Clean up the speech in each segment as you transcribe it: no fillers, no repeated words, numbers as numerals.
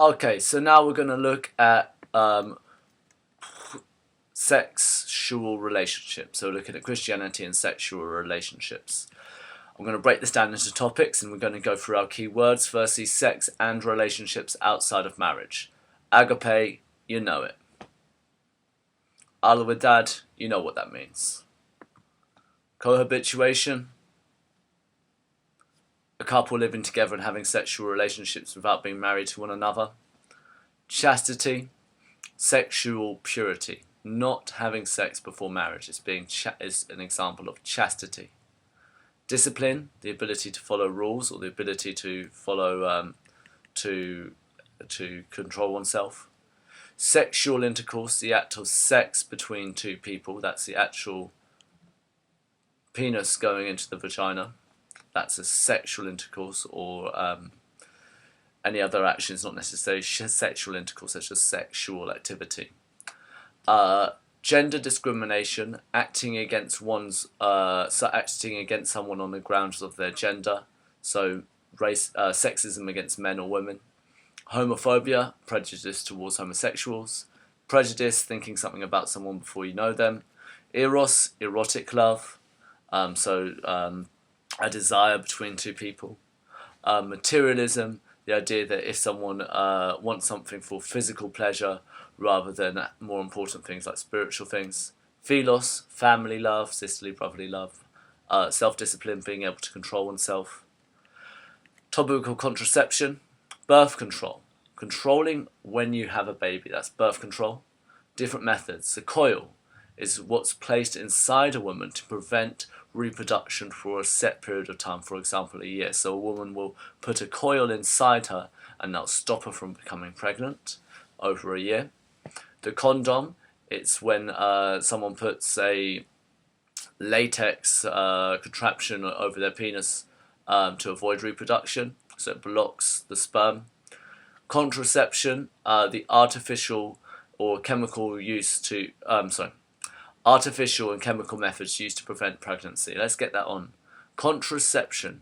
Okay, so now we're going to look at sexual relationships. So looking at Christianity and sexual relationships. I'm going to break this down into topics and we're going to go through our key words. Firstly, sex and relationships outside of marriage. Agape, you know it. Al-Wadad, you know what that means. Cohabituation, a couple living together and having sexual relationships without being married to one another. Chastity, sexual purity, not having sex before marriage is an example of chastity. Discipline, the ability to follow rules or the ability to follow to control oneself. Sexual intercourse, the act of sex between two people, that's the actual penis going into the vagina. That's a sexual intercourse, or any other action is not necessarily sexual intercourse, it's just sexual activity. Gender discrimination, acting against someone on the grounds of their gender, so sexism against men or women. Homophobia, prejudice towards homosexuals. Prejudice, thinking something about someone before you know them. Eros, erotic love, a desire between two people. Materialism, the idea that if someone wants something for physical pleasure rather than more important things like spiritual things. Philos, family love, sisterly, brotherly love. Self-discipline, being able to control oneself. Topic of contraception, birth control. Controlling when you have a baby, that's birth control. Different methods. The coil is what's placed inside a woman to prevent reproduction for a set period of time, for example a year. So a woman will put a coil inside her and that'll stop her from becoming pregnant over a year. The condom, it's when someone puts a latex contraption over their penis to avoid reproduction, so it blocks the sperm. Contraception, the artificial or chemical use to artificial and chemical methods used to prevent pregnancy. Let's get that on. Contraception,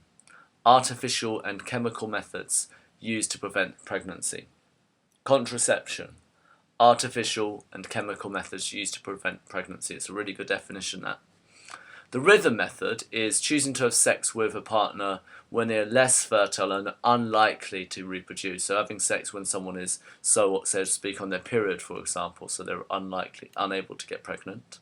artificial and chemical methods used to prevent pregnancy. Contraception, artificial and chemical methods used to prevent pregnancy. It's a really good definition, that. The rhythm method is choosing to have sex with a partner when they are less fertile and unlikely to reproduce. So having sex when someone is, so to speak, on their period, for example, so they're unable to get pregnant.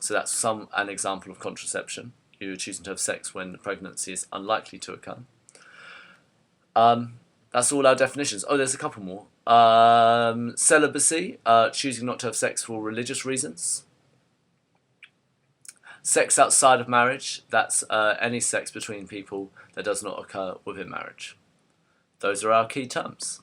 So that's an example of contraception. You're choosing to have sex when the pregnancy is unlikely to occur. That's all our definitions. Oh, there's a couple more. Celibacy, choosing not to have sex for religious reasons. Sex outside of marriage, that's any sex between people that does not occur within marriage. Those are our key terms.